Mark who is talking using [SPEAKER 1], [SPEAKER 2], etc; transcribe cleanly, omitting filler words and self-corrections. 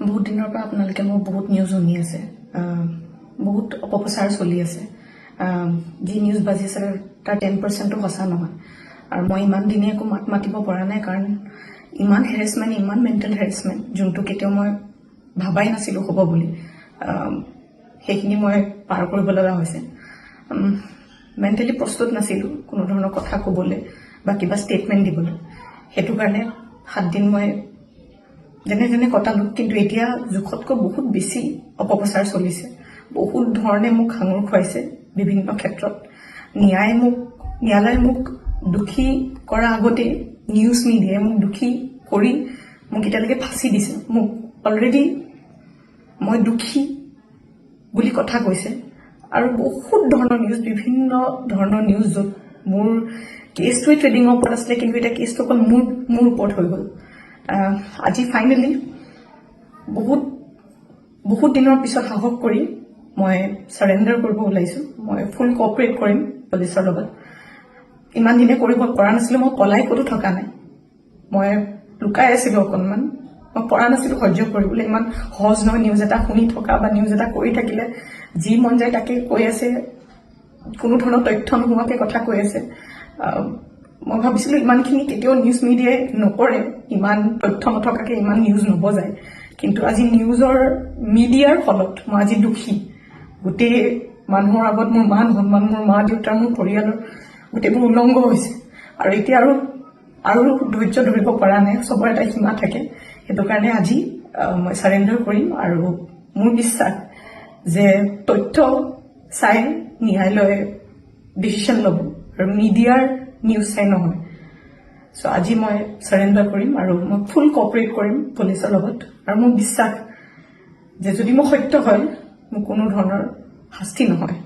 [SPEAKER 1] বহুত দিনৰ পৰা আপোনালোকে মোক বহুত নিউজ শুনি আছে, বহুত অপপ্ৰচাৰ চলি আছে। যি নিউজ বাজি আছে তাৰ 10%ও সঁচা নহয়। আৰু মই ইমান দিনে একো মাত মাতিব পৰা নাই, কাৰণ ইমান হেৰেছমেণ্ট, ইমান মেণ্টেল হেৰেছমেণ্ট, যোনটো কেতিয়াও মই ভাবাই নাছিলোঁ হ'ব বুলি, সেইখিনি মই পাৰ কৰিব লগা হৈছে। মেণ্টেলি প্ৰস্তুত নাছিলোঁ কোনো ধৰণৰ কথা ক'বলৈ বা কিবা ষ্টেটমেণ্ট দিবলৈ। সেইটো কাৰণে 7 দিন মই যেনে যেনে কটালোঁ, কিন্তু এতিয়া জোখতকৈ বহুত বেছি অপপ্ৰচাৰ চলিছে। বহুত ধৰণে মোক সাঙুৰ খুৱাইছে বিভিন্ন ক্ষেত্ৰত। ন্যায়ালয়ে মোক দোষী কৰাৰ আগতে নিউজ মিডিয়াই মোক দোষী কৰি মোক এতিয়ালৈকে ফাঁচি দিছে। মোক অলৰেডি মই দোষী বুলি কথা কৈছে, আৰু বহুত ধৰণৰ নিউজ, বিভিন্ন ধৰণৰ নিউজ, য'ত মোৰ কেছটোৱে ট্ৰেডিঙৰ ওপৰত আছিলে, কিন্তু এতিয়া কেছটো অকল মোৰ ওপৰত হৈ গ'ল। আজি ফাইনেলি বহুত দিনৰ পিছত সাহস কৰি মই চাৰেণ্ডাৰ কৰিব ওলাইছোঁ। মই ফুল কোঅপাৰেট কৰিম পুলিচৰ লগত। ইমান দিনে কৰিব পৰা নাছিলোঁ, মই পলাই ক'তো থকা নাই, মই লুকাই আছিলোঁ অকণমান, মই পৰা নাছিলোঁ সহ্য কৰিবলৈ। ইমান সহজ নহয় নিউজ এটা শুনি থকা বা নিউজ এটা কৰি থাকিলে, যি মন যায় তাকে কৈ আছে, কোনো ধৰণৰ তথ্য নোহোৱাকৈ কথা কৈ আছে। মই ভাবিছিলোঁ ইমানখিনি কেতিয়াও নিউজ মিডিয়াই নকৰে, ইমান তথ্য নথকাকৈ ইমান নিউজ নবজায়। কিন্তু আজি মিডিয়াৰ ফলত মই আজি দোষী। গোটেই মানুহৰ আগত মোৰ মান সন্মান, মোৰ মা দেউতাৰ, মোৰ পৰিয়ালৰ গোটেইবোৰ উলংঘ হৈছে। আৰু এতিয়া আৰু ধৈৰ্য ধৰিব পৰা নাই, চবৰে এটা সীমা থাকে। সেইটো কাৰণে আজি মই চাৰেণ্ডাৰ কৰিম। আৰু মোৰ বিশ্বাস যে তথ্য চাই ন্যায়ালয়ে ডিচিশ্যন ল'ব, আৰু মিডিয়াৰ নিউজ চাই নহয়। চ' আজি মই চাৰেণ্ডাৰ কৰিম, আৰু মই ফুল কোঅপাৰেট কৰিম পুলিচৰ লগত। আৰু মোৰ বিশ্বাস যে যদি মই সত্য হয়, মোৰ কোনো ধৰণৰ শাস্তি নহয়।